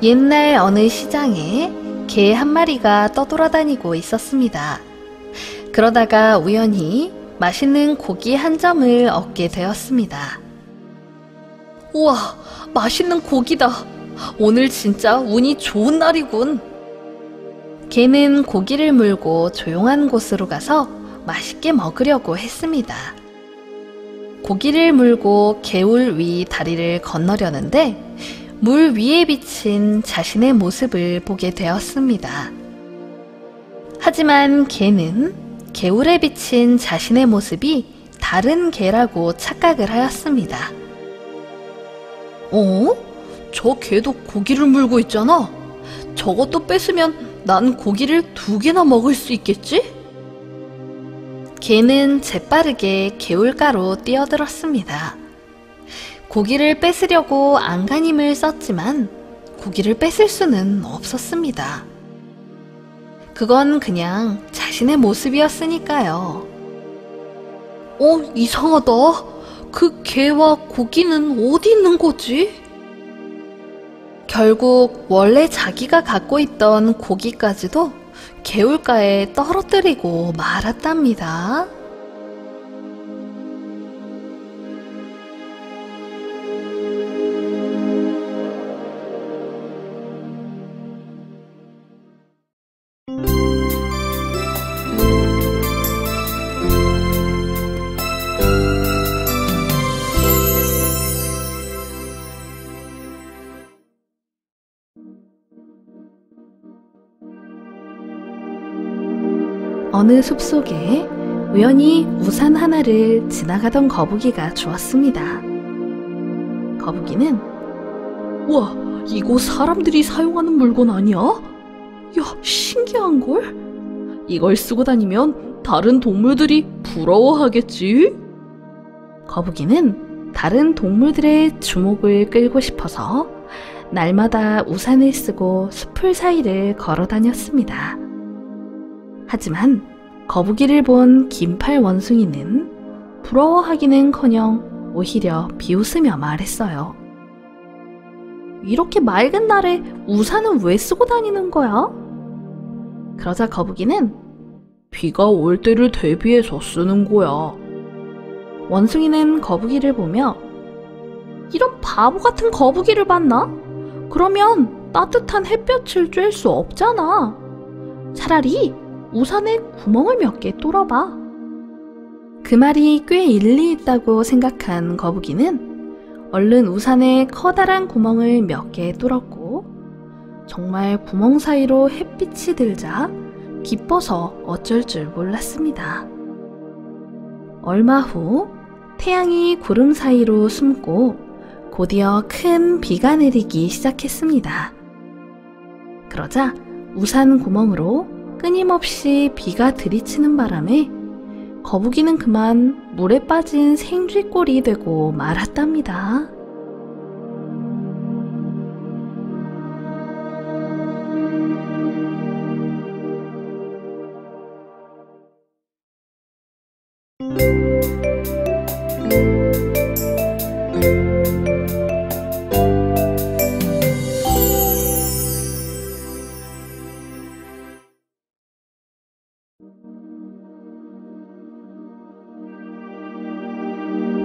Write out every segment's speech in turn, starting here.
옛날 어느 시장에 개 한 마리가 떠돌아다니고 있었습니다. 그러다가 우연히 맛있는 고기 한 점을 얻게 되었습니다. 우와, 맛있는 고기다. 오늘 진짜 운이 좋은 날이군. 개는 고기를 물고 조용한 곳으로 가서 맛있게 먹으려고 했습니다. 고기를 물고 개울 위 다리를 건너려는데 물 위에 비친 자신의 모습을 보게 되었습니다. 하지만 개는 개울에 비친 자신의 모습이 다른 개라고 착각을 하였습니다. 저 개도 고기를 물고 있잖아. 저것도 뺏으면 난 고기를 2개나 먹을 수 있겠지? 개는 재빠르게 개울가로 뛰어들었습니다. 고기를 뺏으려고 안간힘을 썼지만 고기를 뺏을 수는 없었습니다. 그건 그냥 자신의 모습이었으니까요. 이상하다. 그 개와 고기는 어디 있는 거지? 결국 원래 자기가 갖고 있던 고기까지도 개울가에 떨어뜨리고 말았답니다. 어느 숲속에 우연히 우산 하나를 지나가던 거북이가 주었습니다. 거북이는 우와, 이거 사람들이 사용하는 물건 아니야? 야, 신기한걸? 이걸 쓰고 다니면 다른 동물들이 부러워하겠지? 거북이는 다른 동물들의 주목을 끌고 싶어서 날마다 우산을 쓰고 숲을 사이를 걸어 다녔습니다. 하지만 거북이를 본 긴팔 원숭이는 부러워하기는커녕 오히려 비웃으며 말했어요. 이렇게 맑은 날에 우산은 왜 쓰고 다니는 거야? 그러자 거북이는 비가 올 때를 대비해서 쓰는 거야. 원숭이는 거북이를 보며 이런 바보 같은 거북이를 봤나? 그러면 따뜻한 햇볕을 쬐을 수 없잖아. 차라리 우산에 구멍을 몇 개 뚫어봐. 그 말이 꽤 일리 있다고 생각한 거북이는 얼른 우산에 커다란 구멍을 몇 개 뚫었고 정말 구멍 사이로 햇빛이 들자 기뻐서 어쩔 줄 몰랐습니다. 얼마 후 태양이 구름 사이로 숨고 곧이어 큰 비가 내리기 시작했습니다. 그러자 우산 구멍으로 끊임없이 비가 들이치는 바람에 거북이는 그만 물에 빠진 생쥐꼴이 되고 말았답니다.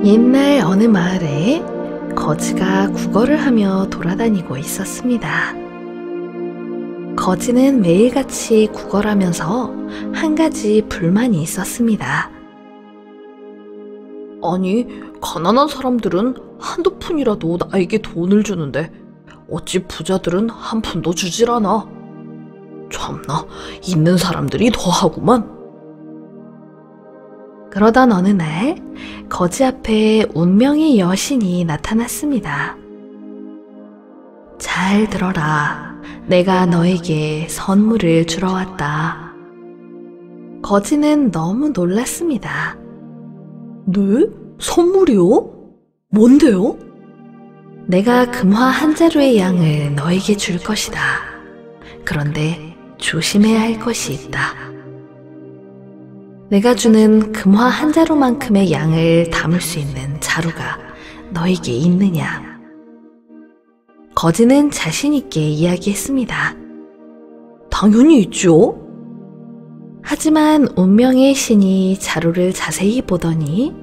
옛날 어느 마을에 거지가 국어를 하며 돌아다니고 있었습니다. 거지는 매일같이 국어를 하면서 한 가지 불만이 있었습니다. 아니, 가난한 사람들은 한두 푼이라도 나에게 돈을 주는데 어찌 부자들은 한 푼도 주질 않아. 참나, 있는 사람들이 더하구만. 그러던 어느 날 거지 앞에 운명의 여신이 나타났습니다. 잘 들어라. 내가 너에게 선물을 주러 왔다. 거지는 너무 놀랐습니다. 네? 선물이요? 뭔데요? 내가 금화 한 자루의 양을 너에게 줄 것이다. 그런데 조심해야 할 것이 있다. 내가 주는 금화 한 자루만큼의 양을 담을 수 있는 자루가 너에게 있느냐? 거지는 자신있게 이야기했습니다. 당연히 있죠. 하지만 운명의 신이 자루를 자세히 보더니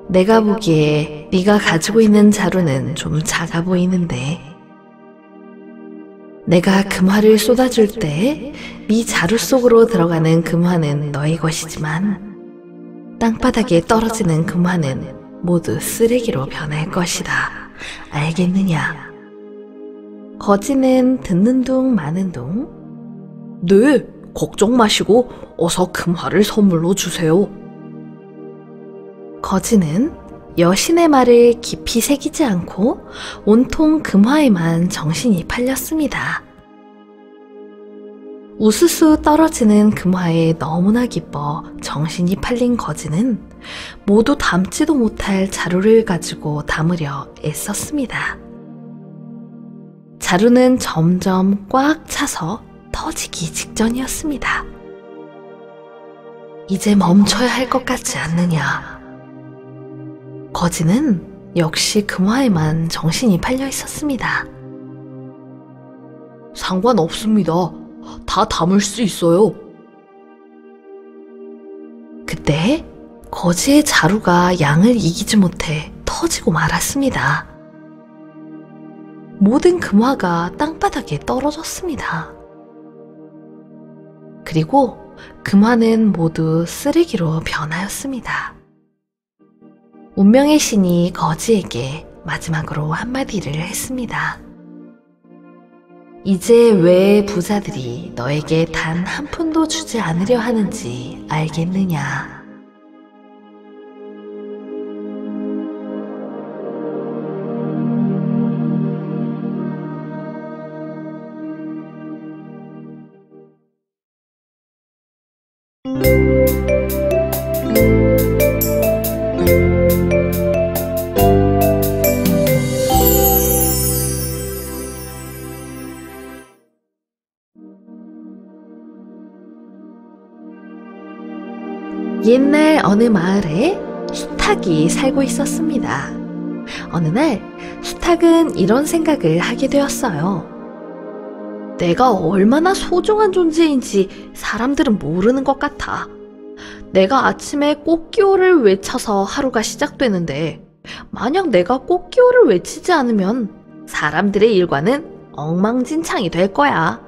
내가 보기에 네가 가지고 있는 자루는 좀 작아 보이는데 내가 금화를 쏟아줄 때 네 자루 속으로 들어가는 금화는 너의 것이지만 땅바닥에 떨어지는 금화는 모두 쓰레기로 변할 것이다. 알겠느냐? 거지는 듣는 둥 마는 둥 네, 걱정 마시고 어서 금화를 선물로 주세요. 거지는 여신의 말을 깊이 새기지 않고 온통 금화에만 정신이 팔렸습니다. 우수수 떨어지는 금화에 너무나 기뻐 정신이 팔린 거지는 모두 담지도 못할 자루를 가지고 담으려 애썼습니다. 자루는 점점 꽉 차서 터지기 직전이었습니다. 이제 멈춰야 할 것 같지 않느냐? 거지는 역시 금화에만 정신이 팔려 있었습니다. 상관없습니다. 다 담을 수 있어요. 그때 거지의 자루가 양을 이기지 못해 터지고 말았습니다. 모든 금화가 땅바닥에 떨어졌습니다. 그리고 금화는 모두 쓰레기로 변하였습니다. 운명의 신이 거지에게 마지막으로 한마디를 했습니다. 이제 왜 부자들이 너에게 단 한 푼도 주지 않으려 하는지 알겠느냐? 옛날 어느 마을에 수탉이 살고 있었습니다. 어느 날 수탉은 이런 생각을 하게 되었어요. 내가 얼마나 소중한 존재인지 사람들은 모르는 것 같아. 내가 아침에 꽃기호를 외쳐서 하루가 시작되는데 만약 내가 꽃기호를 외치지 않으면 사람들의 일과는 엉망진창이 될 거야.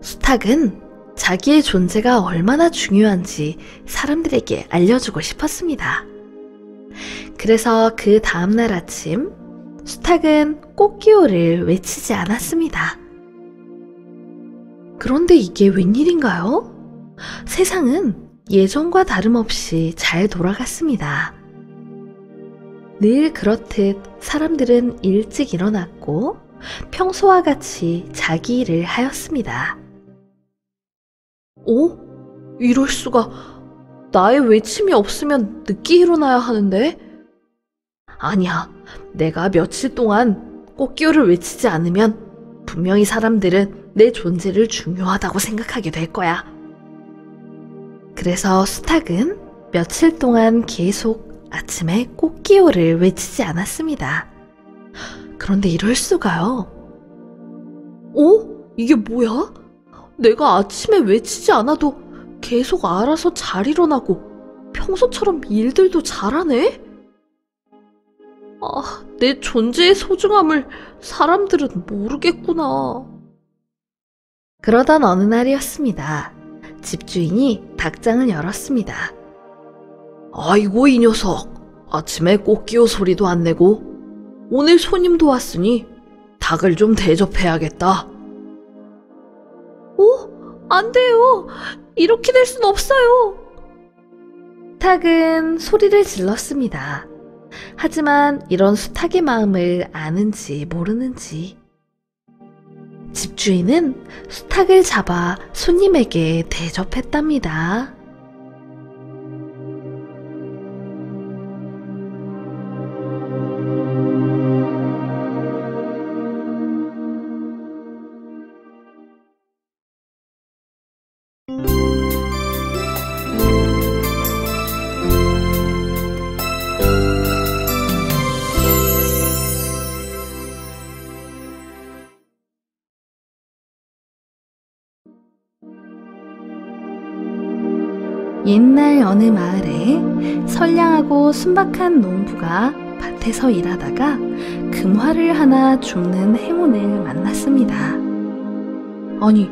수탉은 자기의 존재가 얼마나 중요한지 사람들에게 알려주고 싶었습니다. 그래서 그 다음날 아침 수탉은 꽃기호를 외치지 않았습니다. 그런데 이게 웬일인가요? 세상은 예전과 다름없이 잘 돌아갔습니다. 늘 그렇듯 사람들은 일찍 일어났고 평소와 같이 자기 일을 하였습니다. 이럴 수가. 나의 외침이 없으면 늦게 일어나야 하는데? 아니야. 내가 며칠 동안 꽃기호를 외치지 않으면 분명히 사람들은 내 존재를 중요하다고 생각하게 될 거야. 그래서 수탉은 며칠 동안 계속 아침에 꽃기호를 외치지 않았습니다. 그런데 이럴 수가요. 이게 뭐야? 내가 아침에 외치지 않아도 계속 알아서 잘 일어나고 평소처럼 일들도 잘하네? 내 존재의 소중함을 사람들은 모르겠구나. 그러던 어느 날이었습니다. 집주인이 닭장을 열었습니다. 아이고 이 녀석. 아침에 꽃기호 소리도 안 내고 오늘 손님도 왔으니 닭을 좀 대접해야겠다. 안 돼요. 이렇게 될 순 없어요. 수탉은 소리를 질렀습니다. 하지만 이런 수탉의 마음을 아는지 모르는지 집주인은 수탉을 잡아 손님에게 대접했답니다. 옛날 어느 마을에 선량하고 순박한 농부가 밭에서 일하다가 금화를 하나 줍는 행운을 만났습니다. 아니,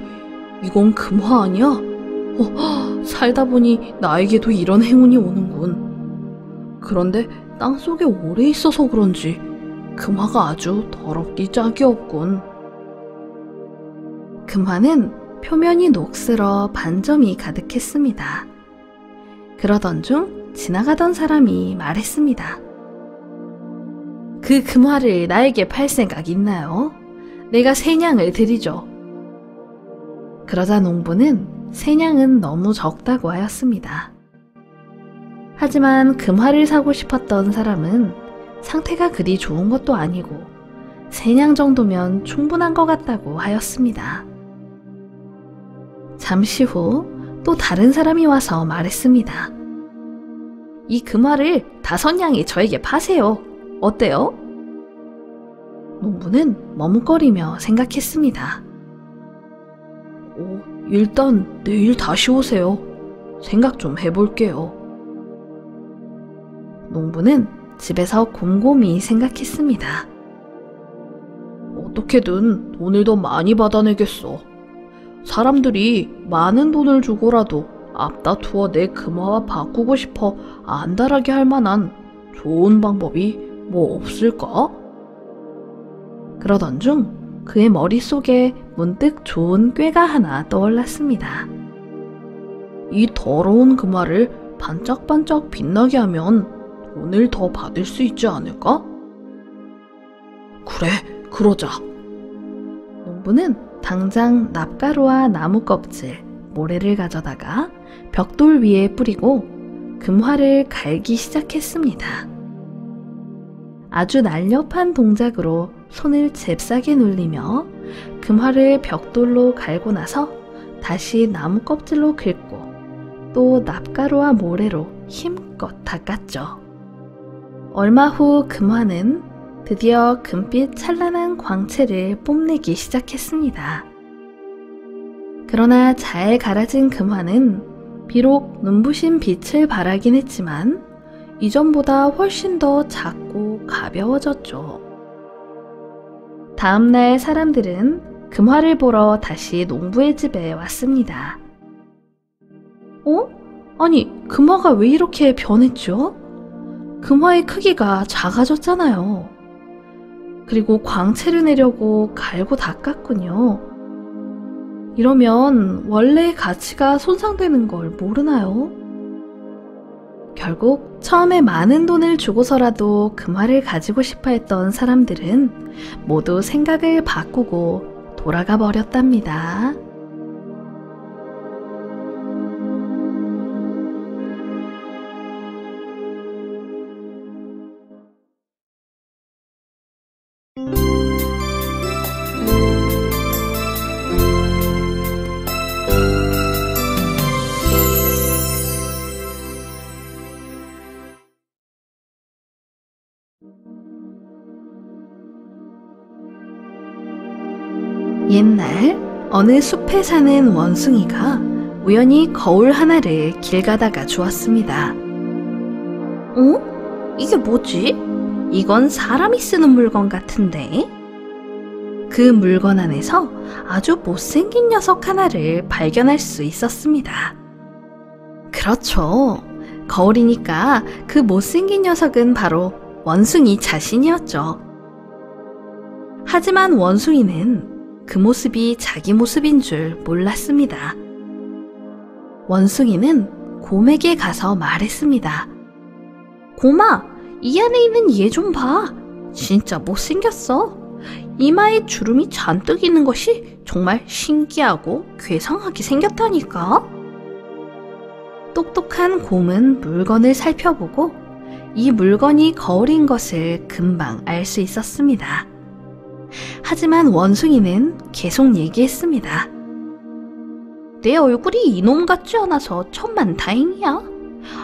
이건 금화 아니야? 살다 보니 나에게도 이런 행운이 오는군. 그런데 땅속에 오래 있어서 그런지 금화가 아주 더럽기 짝이 없군. 금화는 표면이 녹슬어 반점이 가득했습니다. 그러던 중 지나가던 사람이 말했습니다. 그 금화를 나에게 팔 생각 있나요? 내가 세냥을 드리죠. 그러자 농부는 세냥은 너무 적다고 하였습니다. 하지만 금화를 사고 싶었던 사람은 상태가 그리 좋은 것도 아니고 세냥 정도면 충분한 것 같다고 하였습니다. 잠시 후 또 다른 사람이 와서 말했습니다. 이 금화를 5냥에 저에게 파세요. 어때요? 농부는 머뭇거리며 생각했습니다. 일단 내일 다시 오세요. 생각 좀 해볼게요. 농부는 집에서 곰곰이 생각했습니다. 어떻게든 돈을 더 많이 받아내겠어. 사람들이 많은 돈을 주고라도 앞다투어 내 금화와 바꾸고 싶어 안달하게 할 만한 좋은 방법이 뭐 없을까? 그러던 중 그의 머릿속에 문득 좋은 꾀가 하나 떠올랐습니다. 이 더러운 금화를 반짝반짝 빛나게 하면 돈을 더 받을 수 있지 않을까? 그래, 그러자. 농부는 당장 납가루와 나무 껍질, 모래를 가져다가 벽돌 위에 뿌리고 금화를 갈기 시작했습니다. 아주 날렵한 동작으로 손을 잽싸게 눌리며 금화를 벽돌로 갈고 나서 다시 나무 껍질로 긁고 또 납가루와 모래로 힘껏 닦았죠. 얼마 후 금화는 드디어 금빛 찬란한 광채를 뽐내기 시작했습니다. 그러나 잘 갈아진 금화는 비록 눈부신 빛을 발하긴 했지만 이전보다 훨씬 더 작고 가벼워졌죠. 다음날 사람들은 금화를 보러 다시 농부의 집에 왔습니다. 아니, 금화가 왜 이렇게 변했죠? 금화의 크기가 작아졌잖아요. 그리고 광채를 내려고 갈고 닦았군요. 이러면 원래의 가치가 손상되는 걸 모르나요? 결국 처음에 많은 돈을 주고서라도 금화를 가지고 싶어 했던 사람들은 모두 생각을 바꾸고 돌아가 버렸답니다. 옛날 어느 숲에 사는 원숭이가 우연히 거울 하나를 길 가다가 주웠습니다. 이게 뭐지? 이건 사람이 쓰는 물건 같은데? 그 물건 안에서 아주 못생긴 녀석 하나를 발견할 수 있었습니다. 그렇죠. 거울이니까 그 못생긴 녀석은 바로 원숭이 자신이었죠. 하지만 원숭이는 그 모습이 자기 모습인 줄 몰랐습니다. 원숭이는 곰에게 가서 말했습니다. 곰아, 이 안에 있는 얘 좀 봐. 진짜 못생겼어. 이마에 주름이 잔뜩 있는 것이 정말 신기하고 괴상하게 생겼다니까. 똑똑한 곰은 물건을 살펴보고 이 물건이 거울인 것을 금방 알 수 있었습니다. 하지만 원숭이는 계속 얘기했습니다. 내 얼굴이 이놈 같지 않아서 천만다행이야.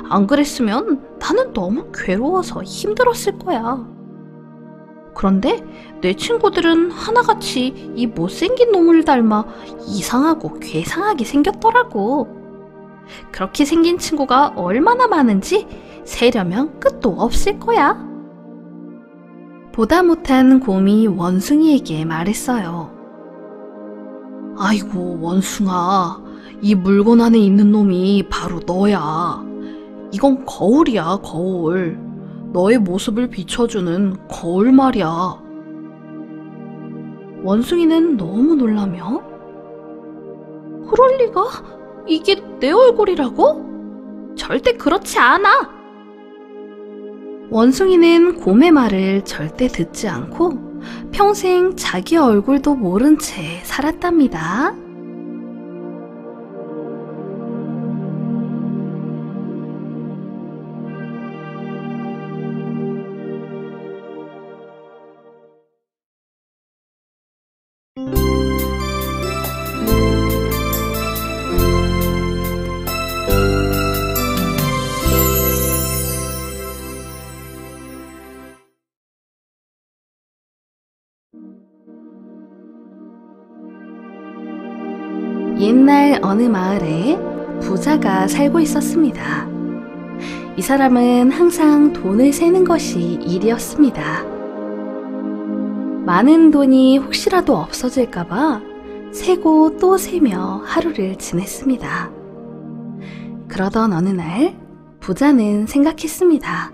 안 그랬으면 나는 너무 괴로워서 힘들었을 거야. 그런데 내 친구들은 하나같이 이 못생긴 놈을 닮아 이상하고 괴상하게 생겼더라고. 그렇게 생긴 친구가 얼마나 많은지 세려면 끝도 없을 거야. 보다 못한 곰이 원숭이에게 말했어요. 아이고, 원숭아. 이 물건 안에 있는 놈이 바로 너야. 이건 거울이야, 거울. 너의 모습을 비춰주는 거울 말이야. 원숭이는 너무 놀라며 그럴 리가? 이게 내 얼굴이라고? 절대 그렇지 않아! 원숭이는 곰의 말을 절대 듣지 않고 평생 자기 얼굴도 모른 채 살았답니다. 옛날 어느 마을에 부자가 살고 있었습니다. 이 사람은 항상 돈을 세는 것이 일이었습니다. 많은 돈이 혹시라도 없어질까봐 세고 또 세며 하루를 지냈습니다. 그러던 어느 날 부자는 생각했습니다.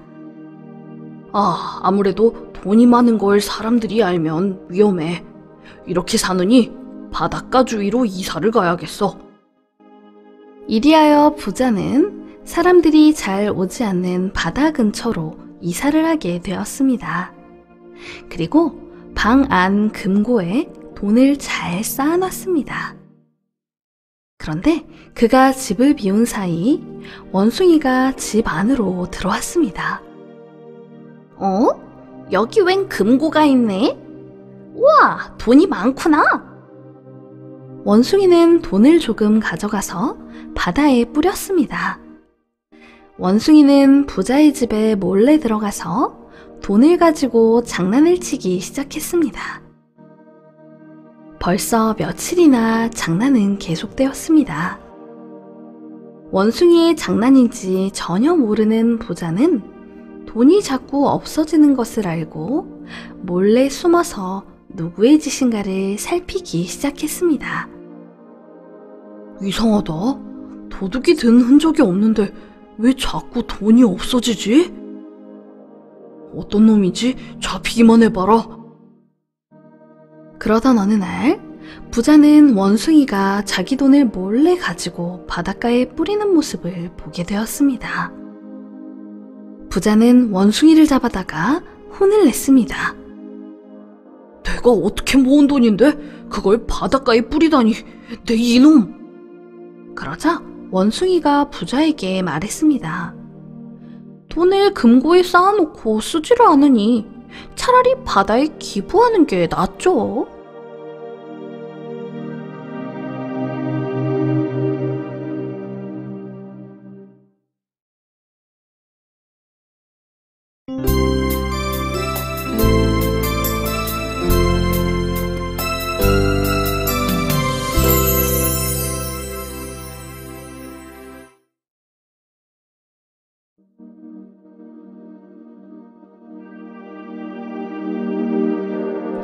아무래도 돈이 많은 걸 사람들이 알면 위험해. 이렇게 사느니 바닷가 주위로 이사를 가야겠어. 이리하여 부자는 사람들이 잘 오지 않는 바다 근처로 이사를 하게 되었습니다. 그리고 방 안 금고에 돈을 잘 쌓아놨습니다. 그런데 그가 집을 비운 사이 원숭이가 집 안으로 들어왔습니다. 여기 웬 금고가 있네? 우와, 돈이 많구나! 원숭이는 돈을 조금 가져가서 바다에 뿌렸습니다. 원숭이는 부자의 집에 몰래 들어가서 돈을 가지고 장난을 치기 시작했습니다. 벌써 며칠이나 장난은 계속되었습니다. 원숭이의 장난인지 전혀 모르는 부자는 돈이 자꾸 없어지는 것을 알고 몰래 숨어서 누구의 짓인가를 살피기 시작했습니다. 이상하다. 도둑이 든 흔적이 없는데 왜 자꾸 돈이 없어지지? 어떤 놈이지? 잡히기만 해봐라. 그러던 어느 날 부자는 원숭이가 자기 돈을 몰래 가지고 바닷가에 뿌리는 모습을 보게 되었습니다. 부자는 원숭이를 잡아다가 혼을 냈습니다. 내가 어떻게 모은 돈인데 그걸 바닷가에 뿌리다니, 내 이놈! 그러자 원숭이가 부자에게 말했습니다. 돈을 금고에 쌓아놓고 쓰지를 않으니 차라리 바다에 기부하는 게 낫죠.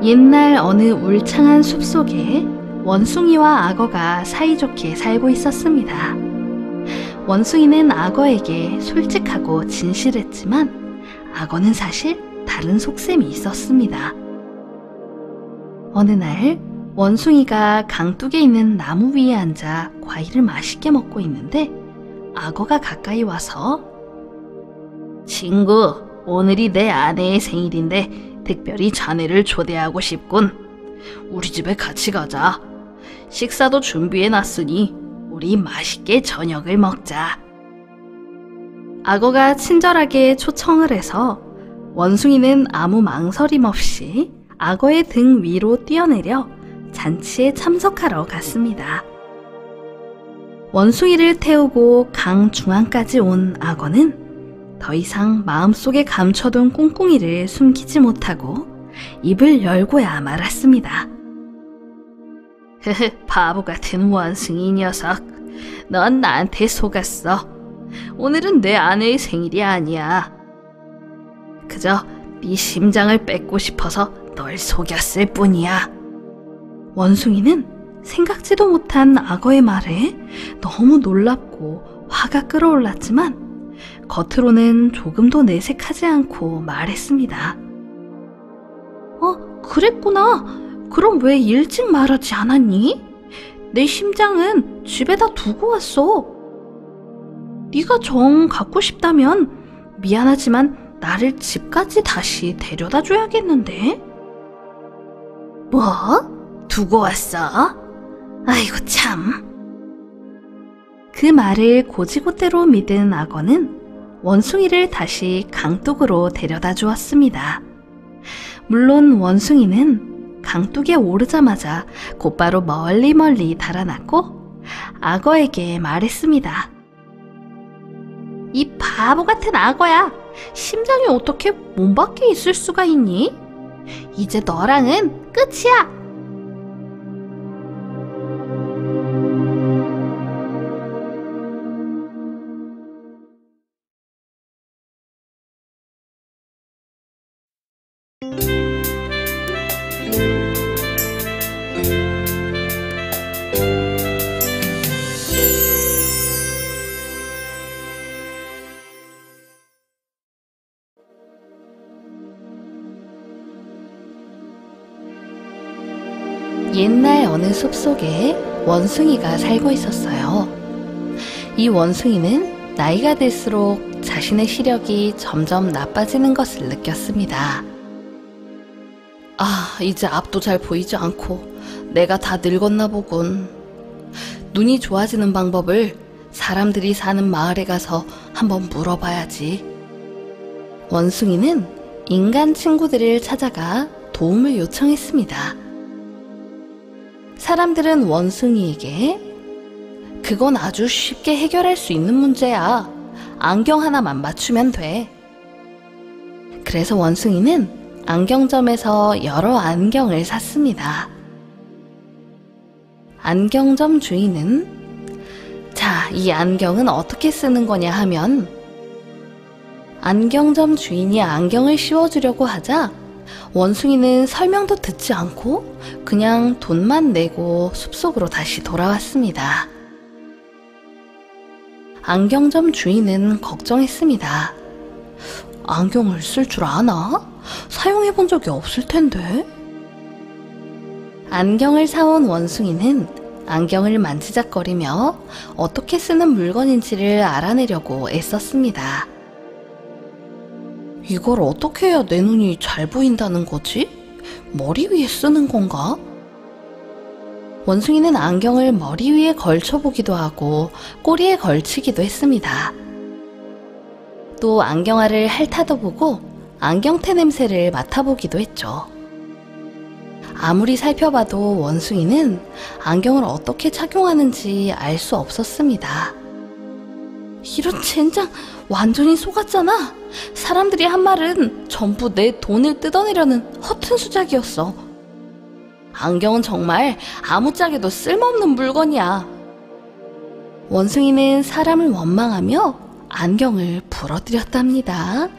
옛날 어느 울창한 숲속에 원숭이와 악어가 사이좋게 살고 있었습니다. 원숭이는 악어에게 솔직하고 진실했지만 악어는 사실 다른 속셈이 있었습니다. 어느 날 원숭이가 강둑에 있는 나무 위에 앉아 과일을 맛있게 먹고 있는데 악어가 가까이 와서 친구, 오늘이 내 아내의 생일인데 특별히 자네를 초대하고 싶군. 우리 집에 같이 가자. 식사도 준비해놨으니 우리 맛있게 저녁을 먹자. 악어가 친절하게 초청을 해서 원숭이는 아무 망설임 없이 악어의 등 위로 뛰어내려 잔치에 참석하러 갔습니다. 원숭이를 태우고 강 중앙까지 온 악어는 더 이상 마음속에 감춰둔 꿍꿍이를 숨기지 못하고 입을 열고야 말았습니다. 바보 같은 원숭이 녀석. 넌 나한테 속았어. 오늘은 내 아내의 생일이 아니야. 그저 네 심장을 뺏고 싶어서 널 속였을 뿐이야. 원숭이는 생각지도 못한 악어의 말에 너무 놀랍고 화가 끓어올랐지만 겉으로는 조금도 내색하지 않고 말했습니다. 그랬구나. 그럼 왜 일찍 말하지 않았니? 내 심장은 집에다 두고 왔어. 네가 정 갖고 싶다면 미안하지만 나를 집까지 다시 데려다 줘야겠는데? 뭐? 두고 왔어? 아이고 참. 그 말을 고지고대로 믿은 악어는 원숭이를 다시 강둑으로 데려다 주었습니다. 물론 원숭이는 강둑에 오르자마자 곧바로 멀리 달아났고 악어에게 말했습니다. 이 바보 같은 악어야. 심장이 어떻게 몸 밖에 있을 수가 있니? 이제 너랑은 끝이야. 옛날 어느 숲속에 원숭이가 살고 있었어요. 이 원숭이는 나이가 들수록 자신의 시력이 점점 나빠지는 것을 느꼈습니다. 이제 앞도 잘 보이지 않고 내가 다 늙었나 보군. 눈이 좋아지는 방법을 사람들이 사는 마을에 가서 한번 물어봐야지. 원숭이는 인간 친구들을 찾아가 도움을 요청했습니다. 사람들은 원숭이에게 그건 아주 쉽게 해결할 수 있는 문제야. 안경 하나만 맞추면 돼. 그래서 원숭이는 안경점에서 여러 안경을 샀습니다. 안경점 주인은 자, 이 안경은 어떻게 쓰는 거냐 하면 안경점 주인이 안경을 씌워주려고 하자 원숭이는 설명도 듣지 않고 그냥 돈만 내고 숲속으로 다시 돌아왔습니다. 안경점 주인은 걱정했습니다. 안경을 쓸 줄 아나? 사용해 본 적이 없을 텐데. 안경을 사온 원숭이는 안경을 만지작거리며 어떻게 쓰는 물건인지를 알아내려고 애썼습니다. 이걸 어떻게 해야 내 눈이 잘 보인다는 거지? 머리 위에 쓰는 건가? 원숭이는 안경을 머리 위에 걸쳐보기도 하고 꼬리에 걸치기도 했습니다. 또 안경알을 핥아도 보고 안경테 냄새를 맡아보기도 했죠. 아무리 살펴봐도 원숭이는 안경을 어떻게 착용하는지 알 수 없었습니다. 이런 젠장, 완전히 속았잖아. 사람들이 한 말은 전부 내 돈을 뜯어내려는 허튼 수작이었어. 안경은 정말 아무짝에도 쓸모없는 물건이야. 원숭이는 사람을 원망하며 안경을 부러뜨렸답니다.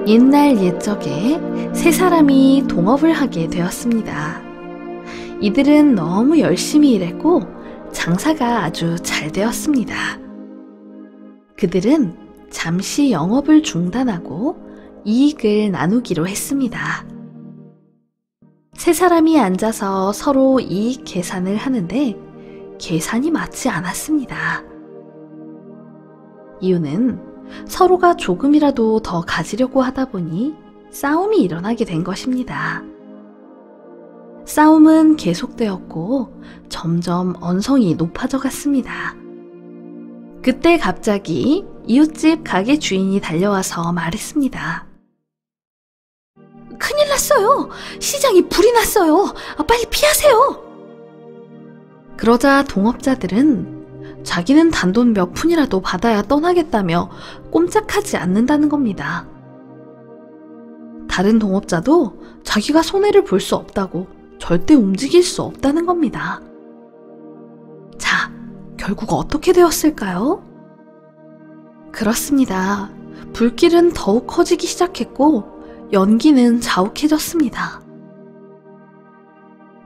옛날 옛적에 세 사람이 동업을 하게 되었습니다. 이들은 너무 열심히 일했고 장사가 아주 잘 되었습니다. 그들은 잠시 영업을 중단하고 이익을 나누기로 했습니다. 세 사람이 앉아서 서로 이익 계산을 하는데 계산이 맞지 않았습니다. 이유는 서로가 조금이라도 더 가지려고 하다 보니 싸움이 일어나게 된 것입니다. 싸움은 계속되었고 점점 언성이 높아져 갔습니다. 그때 갑자기 이웃집 가게 주인이 달려와서 말했습니다. 큰일 났어요. 시장이 불이 났어요. 빨리 피하세요. 그러자 동업자들은 자기는 단돈 몇 푼이라도 받아야 떠나겠다며 꼼짝하지 않는다는 겁니다. 다른 동업자도 자기가 손해를 볼 수 없다고 절대 움직일 수 없다는 겁니다. 자, 결국 어떻게 되었을까요? 그렇습니다. 불길은 더욱 커지기 시작했고 연기는 자욱해졌습니다.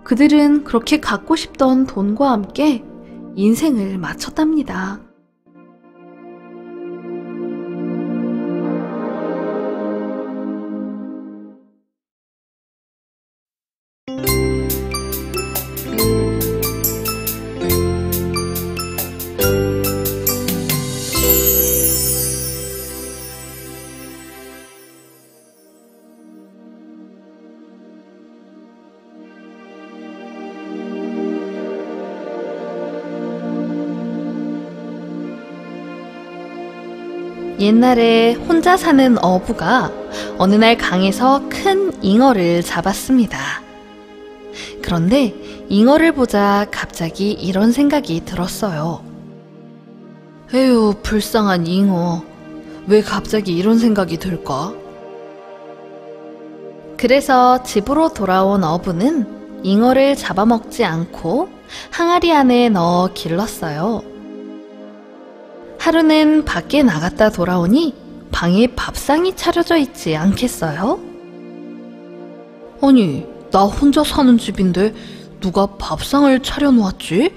그들은 그렇게 갖고 싶던 돈과 함께 인생을 마쳤답니다. 옛날에 혼자 사는 어부가 어느 날 강에서 큰 잉어를 잡았습니다. 그런데 잉어를 보자 갑자기 이런 생각이 들었어요. 에휴, 불쌍한 잉어. 왜 갑자기 이런 생각이 들까? 그래서 집으로 돌아온 어부는 잉어를 잡아먹지 않고 항아리 안에 넣어 길렀어요. 하루는 밖에 나갔다 돌아오니 방에 밥상이 차려져 있지 않겠어요? 아니, 나 혼자 사는 집인데 누가 밥상을 차려놓았지?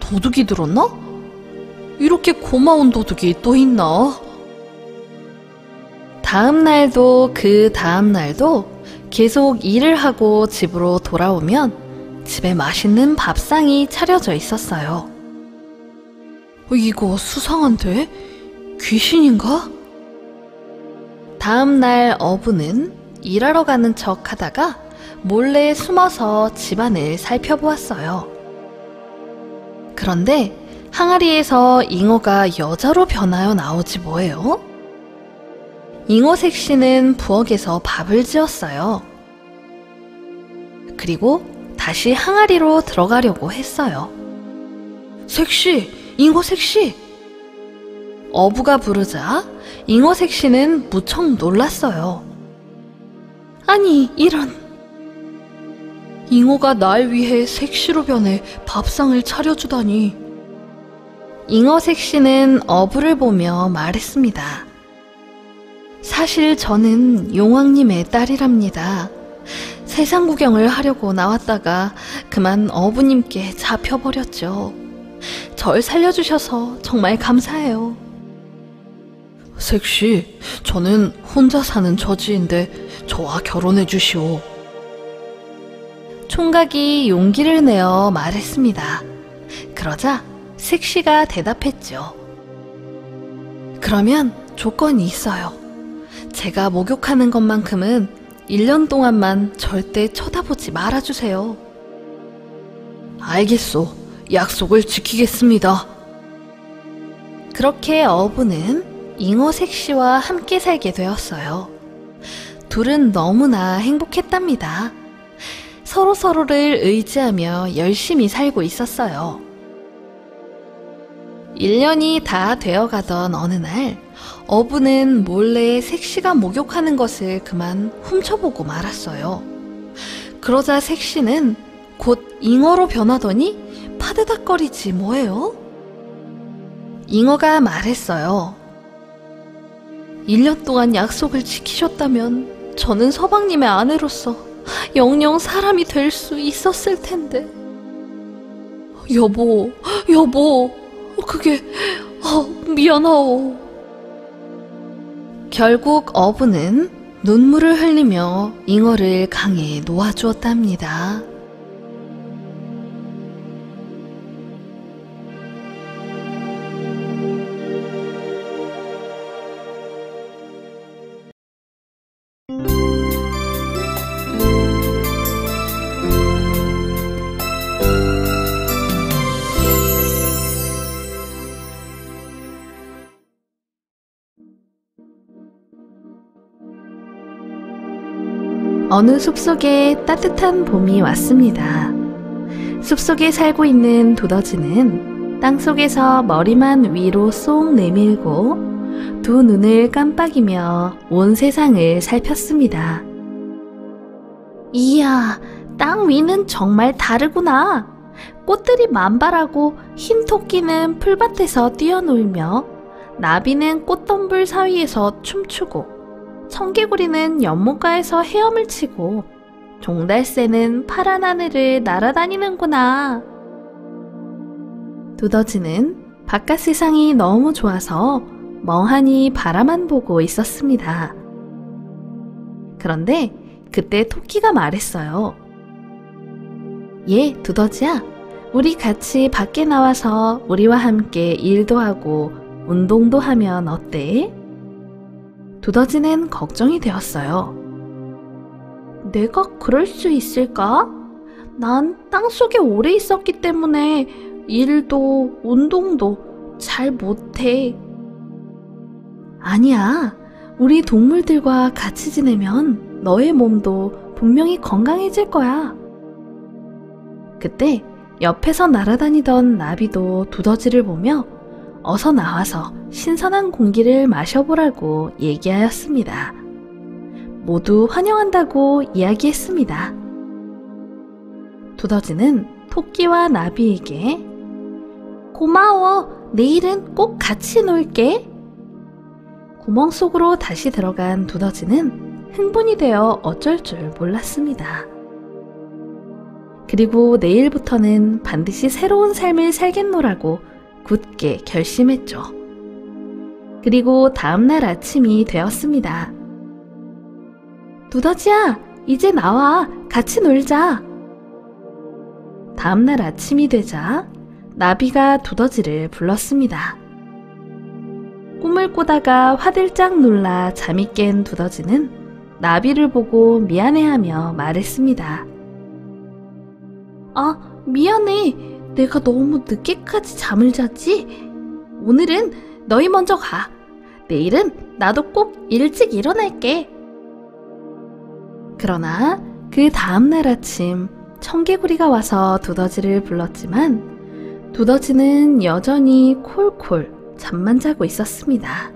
도둑이 들었나? 이렇게 고마운 도둑이 또 있나? 다음 날도 그 다음 날도 계속 일을 하고 집으로 돌아오면 집에 맛있는 밥상이 차려져 있었어요. 이거 수상한데? 귀신인가? 다음 날 어부는 일하러 가는 척 하다가 몰래 숨어서 집안을 살펴보았어요. 그런데 항아리에서 잉어가 여자로 변하여 나오지 뭐예요? 잉어 색시는 부엌에서 밥을 지었어요. 그리고 다시 항아리로 들어가려고 했어요. 색시! 잉어 색시! 어부가 부르자 잉어 색시는 무척 놀랐어요. 아니, 이런. 잉어가 날 위해 색시로 변해 밥상을 차려주다니. 잉어 색시는 어부를 보며 말했습니다. 사실 저는 용왕님의 딸이랍니다. 세상 구경을 하려고 나왔다가 그만 어부님께 잡혀버렸죠. 절 살려주셔서 정말 감사해요. 색시, 저는 혼자 사는 저지인데 저와 결혼해 주시오. 총각이 용기를 내어 말했습니다. 그러자 색시가 대답했죠. 그러면 조건이 있어요. 제가 목욕하는 것만큼은 1년 동안만 절대 쳐다보지 말아주세요. 알겠소. 약속을 지키겠습니다. 그렇게 어부는 잉어 색시와 함께 살게 되었어요. 둘은 너무나 행복했답니다. 서로서로를 의지하며 열심히 살고 있었어요. 1년이 다 되어가던 어느 날 어부는 몰래 색시가 목욕하는 것을 그만 훔쳐보고 말았어요. 그러자 색시는 곧 잉어로 변하더니 파드닥거리지 뭐예요? 잉어가 말했어요. 1년 동안 약속을 지키셨다면 저는 서방님의 아내로서 영영 사람이 될 수 있었을 텐데. 여보, 그게 미안하오. 결국 어부는 눈물을 흘리며 잉어를 강에 놓아주었답니다. 어느 숲속에 따뜻한 봄이 왔습니다. 숲속에 살고 있는 두더지는 땅속에서 머리만 위로 쏙 내밀고 두 눈을 깜빡이며 온 세상을 살폈습니다. 이야, 땅 위는 정말 다르구나. 꽃들이 만발하고 흰 토끼는 풀밭에서 뛰어놀며 나비는 꽃덤불 사이에서 춤추고 청개구리는 연못가에서 헤엄을 치고 종달새는 파란 하늘을 날아다니는구나. 두더지는 바깥 세상이 너무 좋아서 멍하니 바라만 보고 있었습니다. 그런데 그때 토끼가 말했어요. 두더지야, 우리 같이 밖에 나와서 우리와 함께 일도 하고 운동도 하면 어때? 두더지는 걱정이 되었어요. 내가 그럴 수 있을까? 난 땅속에 오래 있었기 때문에 일도 운동도 잘 못해. 아니야. 우리 동물들과 같이 지내면 너의 몸도 분명히 건강해질 거야. 그때 옆에서 날아다니던 나비도 두더지를 보며 어서 나와서 신선한 공기를 마셔보라고 얘기하였습니다. 모두 환영한다고 이야기했습니다. 두더지는 토끼와 나비에게 고마워, 내일은 꼭 같이 놀게. 구멍 속으로 다시 들어간 두더지는 흥분이 되어 어쩔 줄 몰랐습니다. 그리고 내일부터는 반드시 새로운 삶을 살겠노라고 굳게 결심했죠. 그리고 다음날 아침이 되었습니다. 두더지야, 이제 나와. 같이 놀자. 다음날 아침이 되자 나비가 두더지를 불렀습니다. 꿈을 꾸다가 화들짝 놀라 잠이 깬 두더지는 나비를 보고 미안해하며 말했습니다. 아, 미안해. 내가 너무 늦게까지 잠을 잤지? 오늘은 너희 먼저 가. 내일은 나도 꼭 일찍 일어날게. 그러나 그 다음날 아침 청개구리가 와서 두더지를 불렀지만 두더지는 여전히 콜콜 잠만 자고 있었습니다.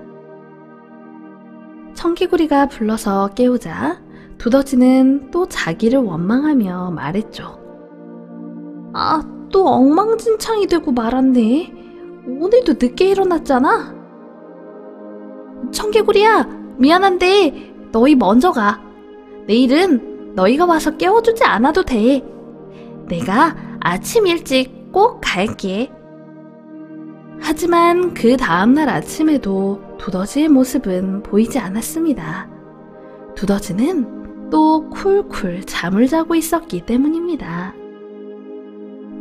청개구리가 불러서 깨우자 두더지는 또 자기를 원망하며 말했죠. 아, 또 엉망진창이 되고 말았네. 오늘도 늦게 일어났잖아. 청개구리야, 미안한데 너희 먼저 가. 내일은 너희가 와서 깨워주지 않아도 돼. 내가 아침 일찍 꼭 갈게. 하지만 그 다음날 아침에도 두더지의 모습은 보이지 않았습니다. 두더지는 또 쿨쿨 잠을 자고 있었기 때문입니다.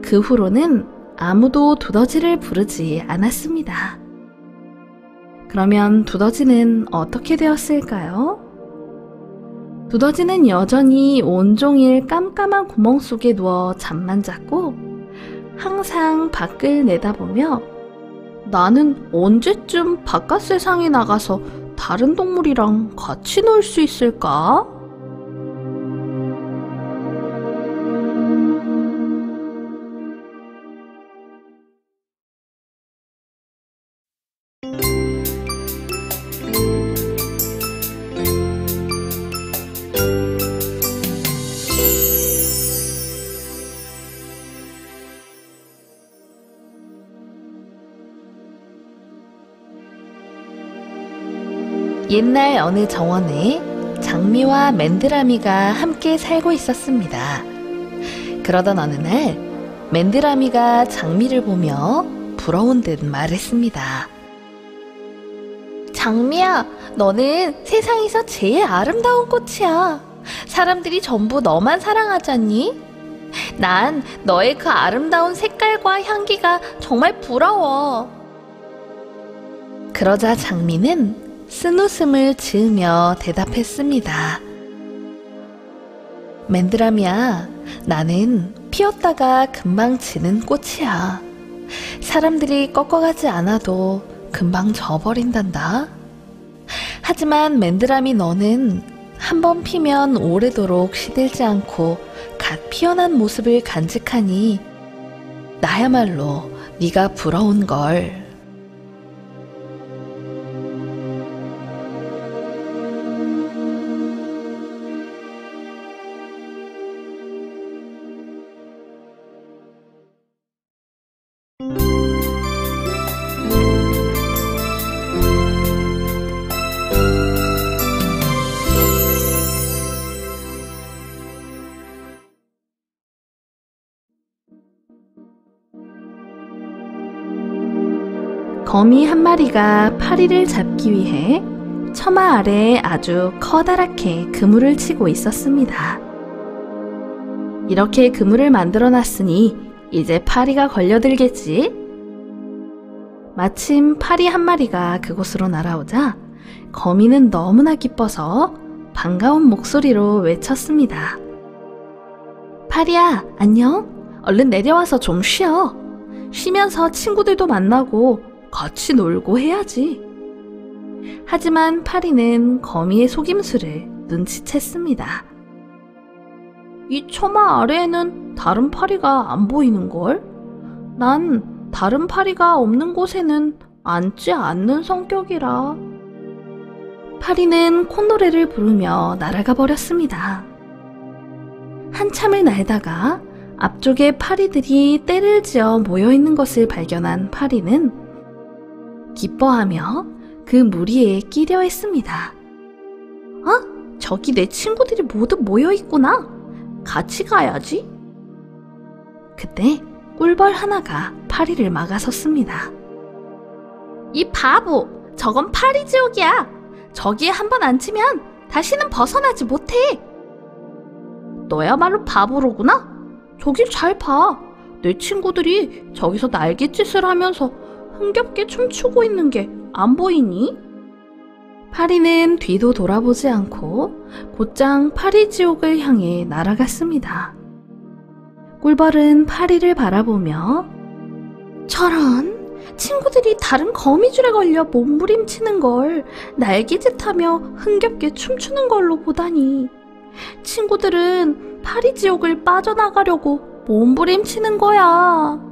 그 후로는 아무도 두더지를 부르지 않았습니다. 그러면 두더지는 어떻게 되었을까요? 두더지는 여전히 온종일 깜깜한 구멍 속에 누워 잠만 잤고 항상 밖을 내다보며 나는 언제쯤 바깥 세상에 나가서 다른 동물이랑 같이 놀 수 있을까? 옛날 어느 정원에 장미와 맨드라미가 함께 살고 있었습니다. 그러던 어느 날 맨드라미가 장미를 보며 부러운 듯 말했습니다. 장미야, 너는 세상에서 제일 아름다운 꽃이야. 사람들이 전부 너만 사랑하잖니? 난 너의 그 아름다운 색깔과 향기가 정말 부러워. 그러자 장미는 쓴웃음을 지으며 대답했습니다. 맨드라미야, 나는 피었다가 금방 지는 꽃이야. 사람들이 꺾어가지 않아도 금방 져버린단다. 하지만 맨드라미 너는 한 번 피면 오래도록 시들지 않고 갓 피어난 모습을 간직하니 나야말로 네가 부러운 걸. 거미 한 마리가 파리를 잡기 위해 처마 아래에 아주 커다랗게 그물을 치고 있었습니다. 이렇게 그물을 만들어 놨으니 이제 파리가 걸려들겠지? 마침 파리 한 마리가 그곳으로 날아오자 거미는 너무나 기뻐서 반가운 목소리로 외쳤습니다. 파리야, 안녕? 얼른 내려와서 좀 쉬어. 쉬면서 친구들도 만나고 같이 놀고 해야지. 하지만 파리는 거미의 속임수를 눈치챘습니다. 이 처마 아래에는 다른 파리가 안 보이는걸? 난 다른 파리가 없는 곳에는 앉지 않는 성격이라. 파리는 콧노래를 부르며 날아가 버렸습니다. 한참을 날다가 앞쪽에 파리들이 떼를 지어 모여있는 것을 발견한 파리는 기뻐하며 그 무리에 끼려 했습니다. 저기 내 친구들이 모두 모여있구나. 같이 가야지. 그때 꿀벌 하나가 파리를 막아섰습니다. 이 바보! 저건 파리 지옥이야. 저기에 한번 앉으면 다시는 벗어나지 못해. 너야말로 바보로구나? 저길 잘 봐. 내 친구들이 저기서 날갯짓을 하면서 흥겹게 춤추고 있는 게 안 보이니? 파리는 뒤도 돌아보지 않고 곧장 파리 지옥을 향해 날아갔습니다. 꿀벌은 파리를 바라보며 저런, 친구들이 다른 거미줄에 걸려 몸부림치는 걸 날개짓하며 흥겹게 춤추는 걸로 보다니. 친구들은 파리 지옥을 빠져나가려고 몸부림치는 거야.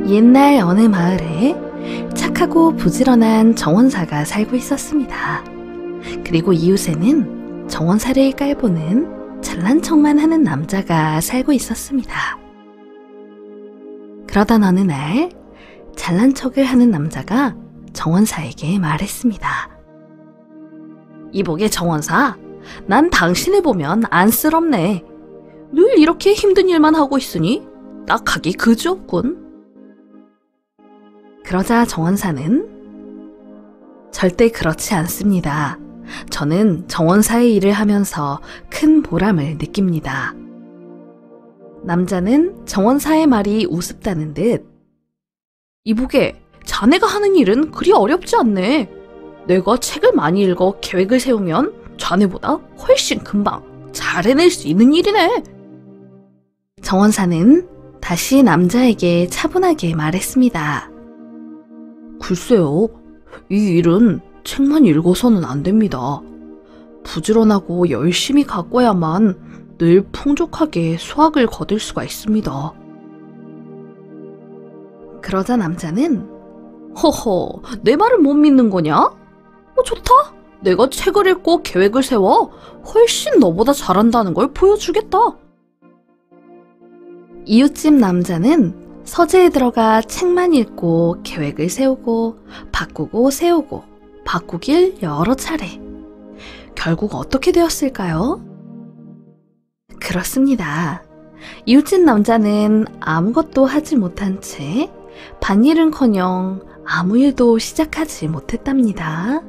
옛날 어느 마을에 착하고 부지런한 정원사가 살고 있었습니다. 그리고 이웃에는 정원사를 깔보는 잘난 척만 하는 남자가 살고 있었습니다. 그러던 어느 날 잘난 척을 하는 남자가 정원사에게 말했습니다. 이보게 정원사, 난 당신을 보면 안쓰럽네. 늘 이렇게 힘든 일만 하고 있으니 딱하기 그지없군. 그러자 정원사는 절대 그렇지 않습니다. 저는 정원사의 일을 하면서 큰 보람을 느낍니다. 남자는 정원사의 말이 우습다는 듯 이보게, 자네가 하는 일은 그리 어렵지 않네. 내가 책을 많이 읽어 계획을 세우면 자네보다 훨씬 금방 잘 해낼 수 있는 일이네. 정원사는 다시 남자에게 차분하게 말했습니다. 글쎄요, 이 일은 책만 읽어서는 안 됩니다. 부지런하고 열심히 가꿔야만 늘 풍족하게 수확을 거둘 수가 있습니다. 그러자 남자는 허허, 내 말을 못 믿는 거냐? 좋다. 내가 책을 읽고 계획을 세워 훨씬 너보다 잘한다는 걸 보여주겠다. 이웃집 남자는 서재에 들어가 책만 읽고 계획을 세우고 바꾸고 세우고 바꾸길 여러 차례. 결국 어떻게 되었을까요? 그렇습니다. 이웃집 남자는 아무것도 하지 못한 채 밭일은커녕 아무 일도 시작하지 못했답니다.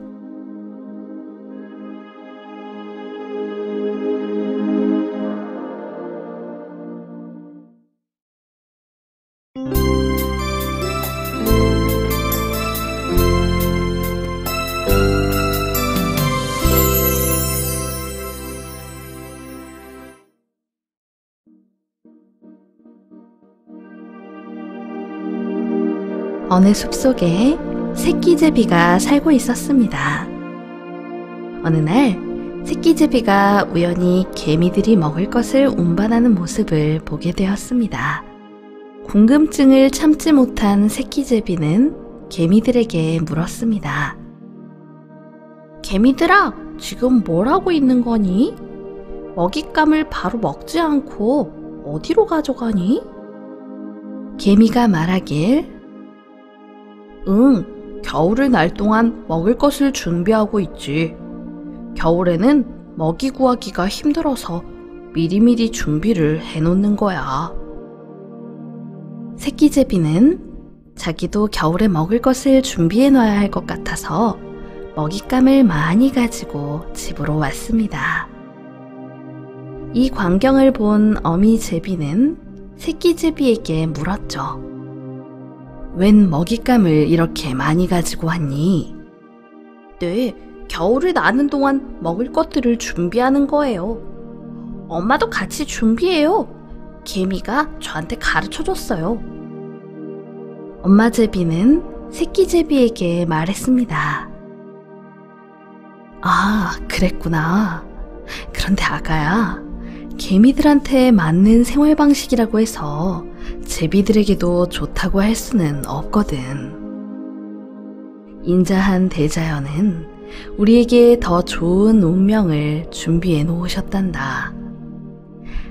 어느 숲속에 새끼제비가 살고 있었습니다. 어느 날 새끼제비가 우연히 개미들이 먹을 것을 운반하는 모습을 보게 되었습니다. 궁금증을 참지 못한 새끼제비는 개미들에게 물었습니다. 개미들아, 지금 뭘 하고 있는 거니? 먹잇감을 바로 먹지 않고 어디로 가져가니? 개미가 말하길, 겨울을 날 동안 먹을 것을 준비하고 있지. 겨울에는 먹이 구하기가 힘들어서 미리미리 준비를 해놓는 거야. 새끼제비는 자기도 겨울에 먹을 것을 준비해놔야 할 것 같아서 먹잇감을 많이 가지고 집으로 왔습니다. 이 광경을 본 어미 제비는 새끼 제비에게 물었죠. 웬 먹잇감을 이렇게 많이 가지고 왔니? 네, 겨울을 나는 동안 먹을 것들을 준비하는 거예요. 엄마도 같이 준비해요. 개미가 저한테 가르쳐줬어요. 엄마 제비는 새끼 제비에게 말했습니다. 아, 그랬구나. 그런데 아가야, 개미들한테 맞는 생활 방식이라고 해서 제비들에게도 좋다고 할 수는 없거든. 인자한 대자연은 우리에게 더 좋은 운명을 준비해 놓으셨단다.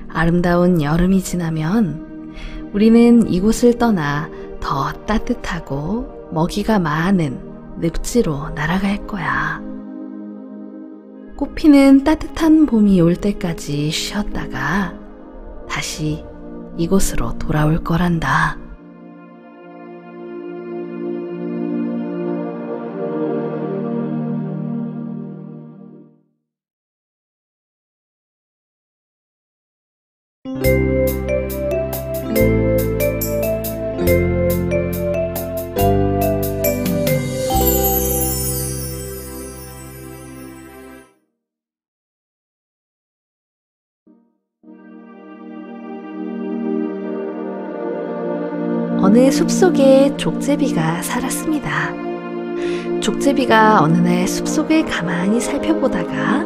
아름다운 여름이 지나면 우리는 이곳을 떠나 더 따뜻하고 먹이가 많은 늪지로 날아갈 거야. 꽃피는 따뜻한 봄이 올 때까지 쉬었다가 다시 이곳으로 돌아올 거란다. 어느 숲속에 족제비가 살았습니다. 족제비가 어느 날 숲속을 가만히 살펴보다가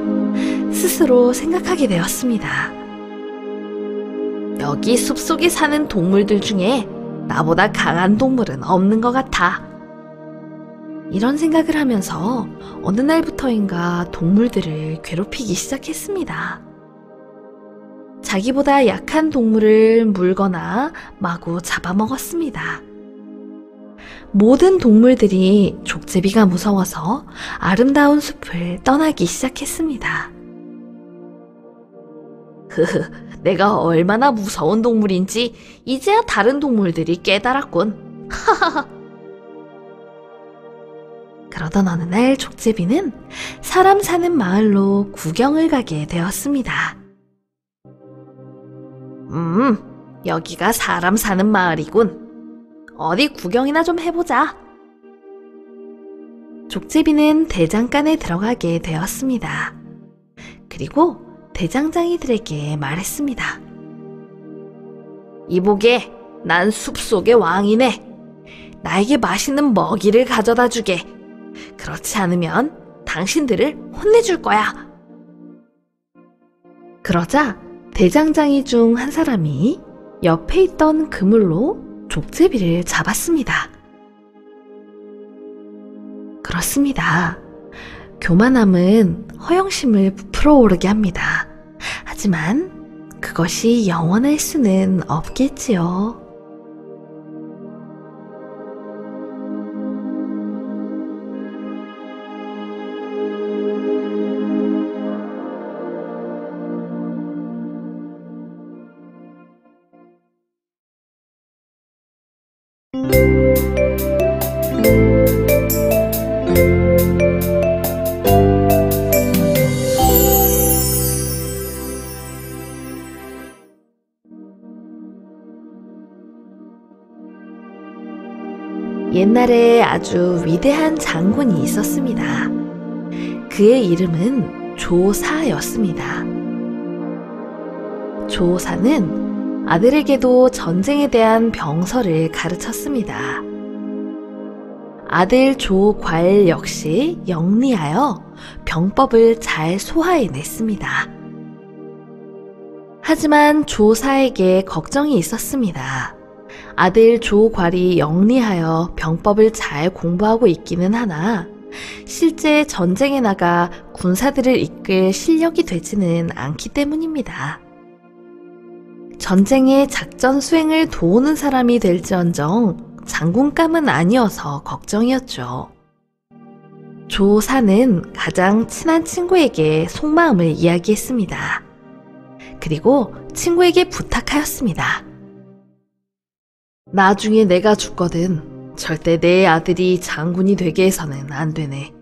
스스로 생각하게 되었습니다. 여기 숲속에 사는 동물들 중에 나보다 강한 동물은 없는 것 같아. 이런 생각을 하면서 어느 날부터인가 동물들을 괴롭히기 시작했습니다. 자기보다 약한 동물을 물거나 마구 잡아먹었습니다. 모든 동물들이 족제비가 무서워서 아름다운 숲을 떠나기 시작했습니다. 내가 얼마나 무서운 동물인지 이제야 다른 동물들이 깨달았군. 그러던 어느 날 족제비는 사람 사는 마을로 구경을 가게 되었습니다. 여기가 사람 사는 마을이군. 어디 구경이나 좀 해보자. 족제비는 대장간에 들어가게 되었습니다. 그리고 대장장이들에게 말했습니다. 이보게, 난 숲속의 왕이네. 나에게 맛있는 먹이를 가져다 주게. 그렇지 않으면 당신들을 혼내줄 거야. 그러자 대장장이 중 한 사람이 옆에 있던 그물로 족제비를 잡았습니다. 그렇습니다. 교만함은 허영심을 부풀어 오르게 합니다. 하지만 그것이 영원할 수는 없겠지요. 옛날에 아주 위대한 장군이 있었습니다. 그의 이름은 조사였습니다. 조사는 아들에게도 전쟁에 대한 병설을 가르쳤습니다. 아들 조괄 역시 영리하여 병법을 잘 소화해냈습니다. 하지만 조사에게 걱정이 있었습니다. 아들 조괄이 영리하여 병법을 잘 공부하고 있기는 하나 실제 전쟁에 나가 군사들을 이끌 실력이 되지는 않기 때문입니다. 전쟁의 작전 수행을 도우는 사람이 될지언정 장군감은 아니어서 걱정이었죠. 조사는 가장 친한 친구에게 속마음을 이야기했습니다. 그리고 친구에게 부탁하였습니다. 나중에 내가 죽거든 절대 내 아들이 장군이 되게 해서는 안 되네.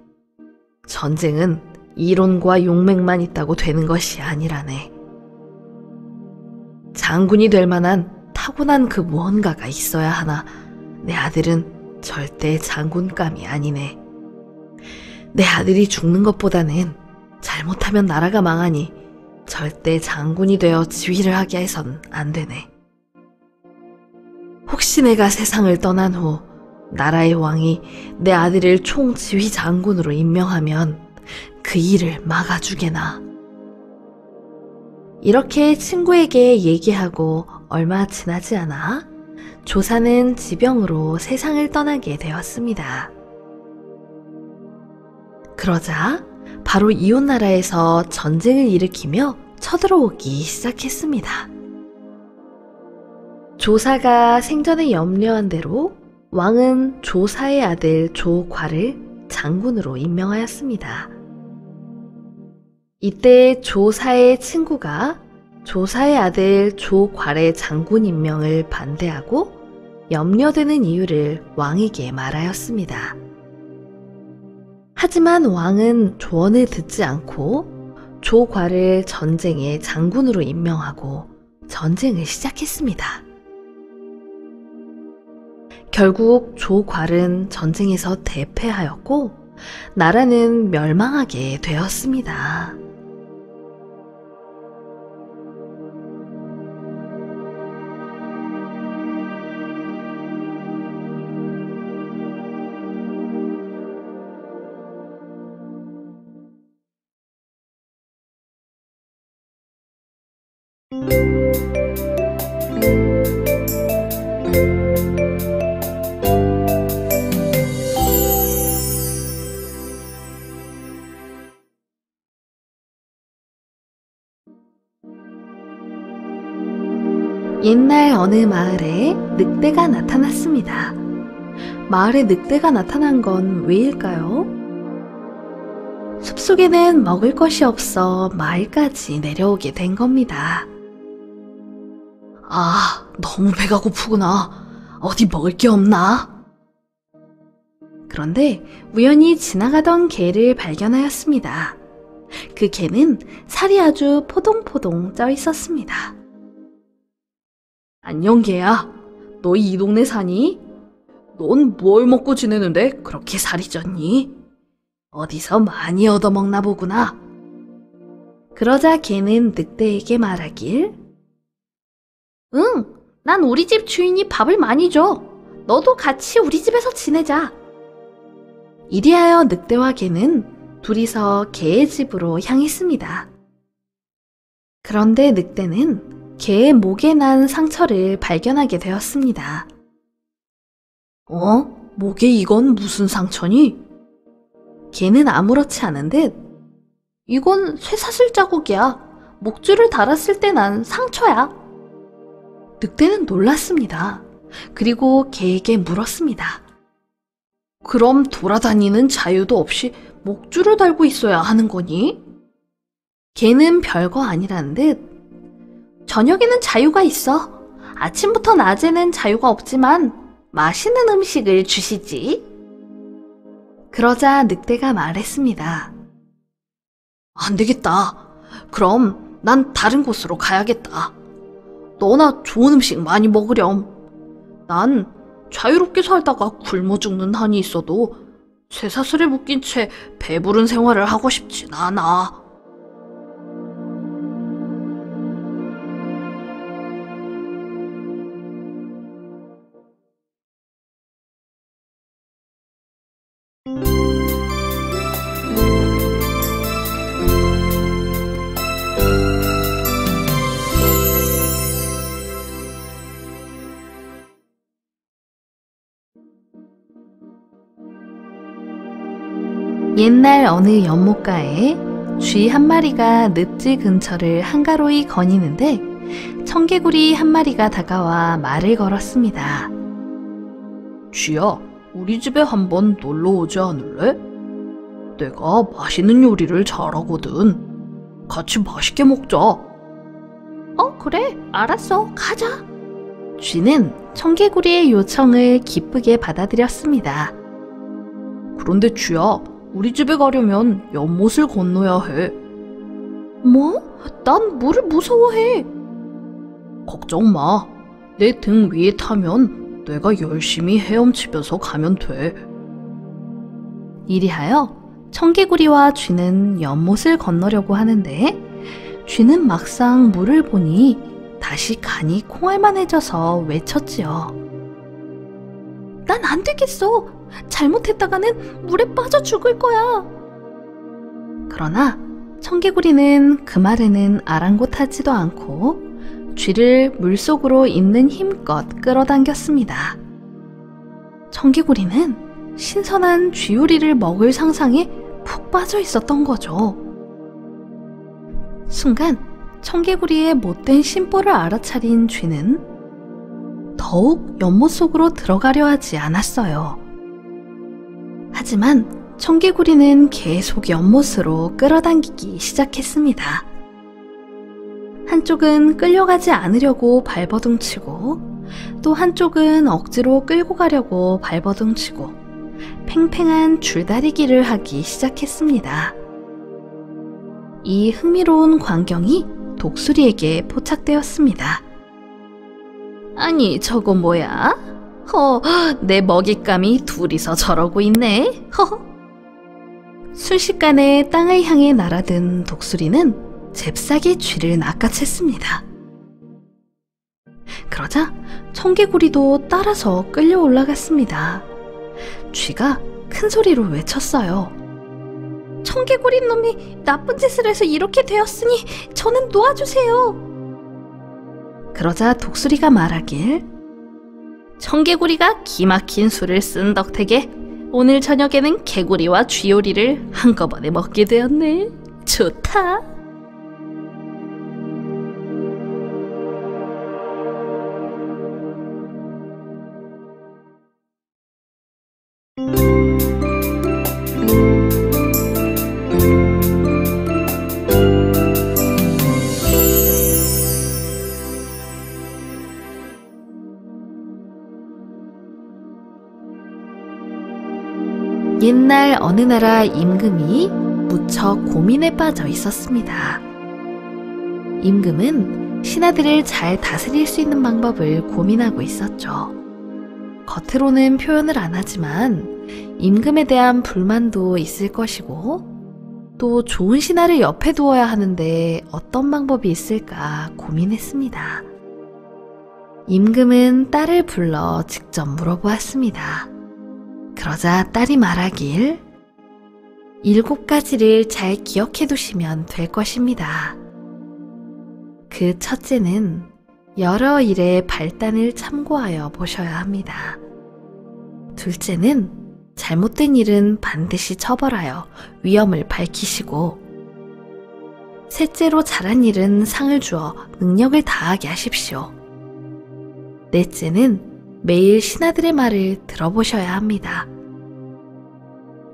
전쟁은 이론과 용맹만 있다고 되는 것이 아니라네. 장군이 될 만한 타고난 그 무언가가 있어야 하나 내 아들은 절대 장군감이 아니네. 내 아들이 죽는 것보다는 잘못하면 나라가 망하니 절대 장군이 되어 지휘를 하게 해선 안 되네. 혹시 내가 세상을 떠난 후 나라의 왕이 내 아들을 총지휘 장군으로 임명하면 그 일을 막아주게나. 이렇게 친구에게 얘기하고 얼마 지나지 않아 조사는 지병으로 세상을 떠나게 되었습니다. 그러자 바로 이웃나라에서 전쟁을 일으키며 쳐들어오기 시작했습니다. 조사가 생전에 염려한 대로 왕은 조사의 아들 조괄을 장군으로 임명하였습니다. 이때 조사의 친구가 조사의 아들 조괄의 장군 임명을 반대하고 염려되는 이유를 왕에게 말하였습니다. 하지만 왕은 조언을 듣지 않고 조괄을 전쟁의 장군으로 임명하고 전쟁을 시작했습니다. 결국 조괄은 전쟁에서 대패하였고 나라는 멸망하게 되었습니다. 옛날 어느 마을에 늑대가 나타났습니다. 마을에 늑대가 나타난 건 왜일까요? 숲속에는 먹을 것이 없어 마을까지 내려오게 된 겁니다. 아, 너무 배가 고프구나. 어디 먹을 게 없나? 그런데 우연히 지나가던 개를 발견하였습니다. 그 개는 살이 아주 포동포동 쪄 있었습니다. 안녕 개야. 너 이 동네 사니? 넌 뭘 먹고 지내는데 그렇게 살이 쪘니? 어디서 많이 얻어먹나 보구나. 그러자 개는 늑대에게 말하길, 응, 난 우리 집 주인이 밥을 많이 줘. 너도 같이 우리 집에서 지내자. 이리하여 늑대와 개는 둘이서 개의 집으로 향했습니다. 그런데 늑대는 개의 목에 난 상처를 발견하게 되었습니다. 목에 이건 무슨 상처니? 개는 아무렇지 않은 듯, 이건 쇠사슬 자국이야. 목줄을 달았을 때 난 상처야. 늑대는 놀랐습니다. 그리고 개에게 물었습니다. 그럼 돌아다니는 자유도 없이 목줄을 달고 있어야 하는 거니? 개는 별거 아니라는 듯, 저녁에는 자유가 있어. 아침부터 낮에는 자유가 없지만 맛있는 음식을 주시지. 그러자 늑대가 말했습니다. 안 되겠다. 그럼 난 다른 곳으로 가야겠다. 너나 좋은 음식 많이 먹으렴. 난 자유롭게 살다가 굶어 죽는 한이 있어도 쇠사슬에 묶인 채 배부른 생활을 하고 싶진 않아. 옛날 어느 연못가에 쥐 한 마리가 늪지 근처를 한가로이 거니는데 청개구리 한 마리가 다가와 말을 걸었습니다. 쥐야, 우리 집에 한번 놀러 오지 않을래? 내가 맛있는 요리를 잘하거든. 같이 맛있게 먹자. 그래, 알았어, 가자. 쥐는 청개구리의 요청을 기쁘게 받아들였습니다. 그런데 쥐야, 우리 집에 가려면 연못을 건너야 해. 뭐? 난 물을 무서워해. 걱정 마. 내 등 위에 타면 내가 열심히 헤엄치면서 가면 돼. 이리하여 청개구리와 쥐는 연못을 건너려고 하는데 쥐는 막상 물을 보니 다시 간이 콩알만해져서 외쳤지요. 난 안 되겠어. 잘못했다가는 물에 빠져 죽을 거야. 그러나 청개구리는 그 말에는 아랑곳하지도 않고 쥐를 물속으로 있는 힘껏 끌어당겼습니다. 청개구리는 신선한 쥐 요리를 먹을 상상에 푹 빠져 있었던 거죠. 순간 청개구리의 못된 심보를 알아차린 쥐는 더욱 연못 속으로 들어가려 하지 않았어요. 하지만 청개구리는 계속 연못으로 끌어당기기 시작했습니다. 한쪽은 끌려가지 않으려고 발버둥치고 또 한쪽은 억지로 끌고 가려고 발버둥치고 팽팽한 줄다리기를 하기 시작했습니다. 이 흥미로운 광경이 독수리에게 포착되었습니다. 아니, 저거 뭐야? 내 먹잇감이 둘이서 저러고 있네. 순식간에 땅을 향해 날아든 독수리는 잽싸게 쥐를 낚아챘습니다. 그러자 청개구리도 따라서 끌려 올라갔습니다. 쥐가 큰 소리로 외쳤어요. 청개구리 놈이 나쁜 짓을 해서 이렇게 되었으니 저는 놓아주세요. 그러자 독수리가 말하길, 청개구리가 기막힌 수를 쓴 덕택에 오늘 저녁에는 개구리와 쥐 요리를 한꺼번에 먹게 되었네. 좋다. 옛날 어느 나라 임금이 무척 고민에 빠져 있었습니다. 임금은 신하들을 잘 다스릴 수 있는 방법을 고민하고 있었죠. 겉으로는 표현을 안 하지만 임금에 대한 불만도 있을 것이고 또 좋은 신하를 옆에 두어야 하는데 어떤 방법이 있을까 고민했습니다. 임금은 딸을 불러 직접 물어보았습니다. 그러자 딸이 말하길, 7가지를 잘 기억해 두시면 될 것입니다. 그 첫째는 여러 일의 발단을 참고하여 보셔야 합니다. 둘째는 잘못된 일은 반드시 처벌하여 위험을 밝히시고, 셋째로 잘한 일은 상을 주어 능력을 다하게 하십시오. 넷째는 매일 신하들의 말을 들어보셔야 합니다.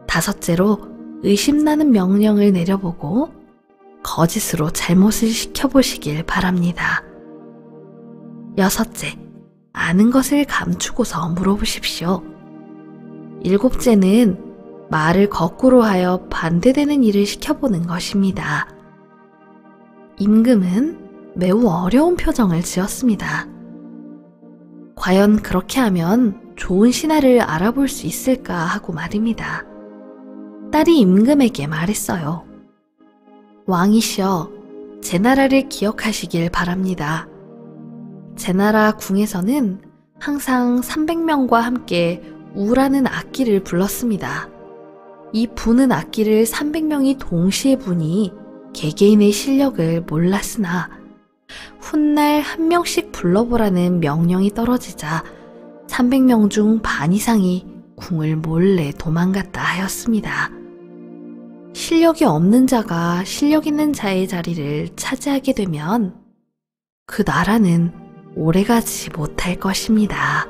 다섯째로 의심나는 명령을 내려보고 거짓으로 잘못을 시켜보시길 바랍니다. 여섯째, 아는 것을 감추고서 물어보십시오. 일곱째는 말을 거꾸로 하여 반대되는 일을 시켜보는 것입니다. 임금은 매우 어려운 표정을 지었습니다. 과연 그렇게 하면 좋은 신하를 알아볼 수 있을까 하고 말입니다. 딸이 임금에게 말했어요. 왕이시여, 제 나라를 기억하시길 바랍니다. 제 나라 궁에서는 항상 300명과 함께 우라는 악기를 불렀습니다. 이 부는 악기를 300명이 동시에 부니 개개인의 실력을 몰랐으나 훗날 한 명씩 불러보라는 명령이 떨어지자 300명 중 반 이상이 궁을 몰래 도망갔다 하였습니다. 실력이 없는 자가 실력 있는 자의 자리를 차지하게 되면 그 나라는 오래가지 못할 것입니다.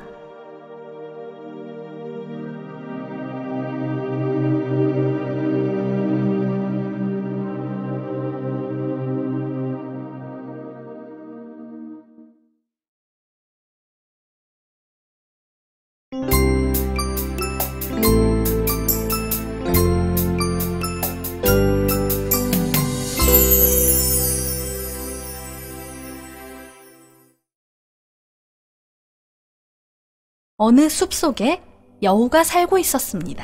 어느 숲속에 여우가 살고 있었습니다.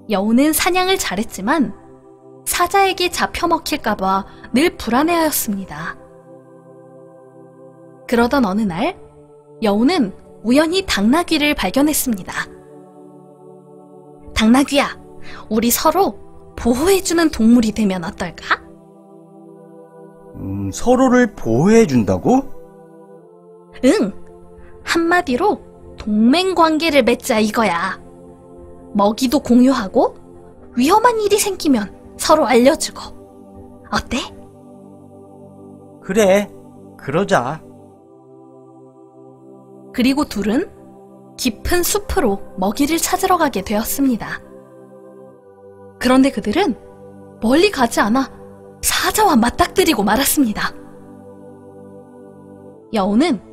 여우는 사냥을 잘했지만 사자에게 잡혀먹힐까봐 늘 불안해하였습니다. 그러던 어느 날 여우는 우연히 당나귀를 발견했습니다. 당나귀야, 우리 서로 보호해주는 동물이 되면 어떨까? 서로를 보호해준다고? 응! 한마디로 동맹관계를 맺자 이거야. 먹이도 공유하고 위험한 일이 생기면 서로 알려주고. 어때? 그래, 그러자. 그리고 둘은 깊은 숲으로 먹이를 찾으러 가게 되었습니다. 그런데 그들은 멀리 가지 않아 사자와 맞닥뜨리고 말았습니다. 여우는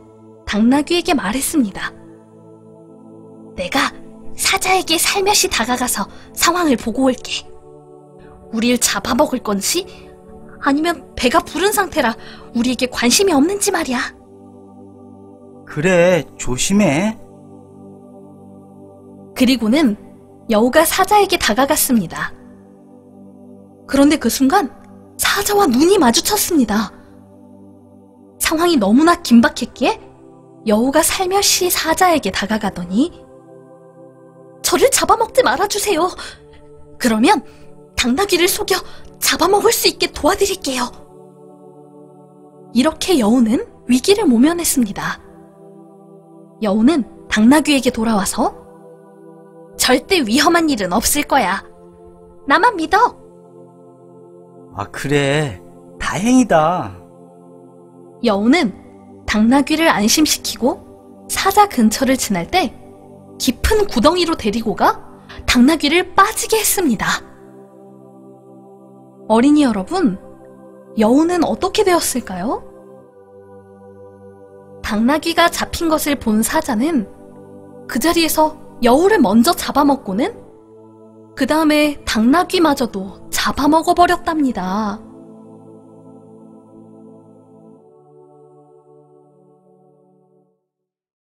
당나귀에게 말했습니다. 내가 사자에게 살며시 다가가서 상황을 보고 올게. 우릴 잡아먹을 건지 아니면 배가 부른 상태라 우리에게 관심이 없는지 말이야. 그래, 조심해. 그리고는 여우가 사자에게 다가갔습니다. 그런데 그 순간 사자와 눈이 마주쳤습니다. 상황이 너무나 긴박했기에 여우가 살며시 사자에게 다가가더니 저를 잡아먹지 말아주세요. 그러면 당나귀를 속여 잡아먹을 수 있게 도와드릴게요. 이렇게 여우는 위기를 모면했습니다. 여우는 당나귀에게 돌아와서 절대 위험한 일은 없을 거야. 나만 믿어. 아, 그래. 다행이다. 여우는 당나귀를 안심시키고 사자 근처를 지날 때 깊은 구덩이로 데리고 가 당나귀를 빠지게 했습니다. 어린이 여러분, 여우는 어떻게 되었을까요? 당나귀가 잡힌 것을 본 사자는 그 자리에서 여우를 먼저 잡아먹고는 그 다음에 당나귀마저도 잡아먹어버렸답니다.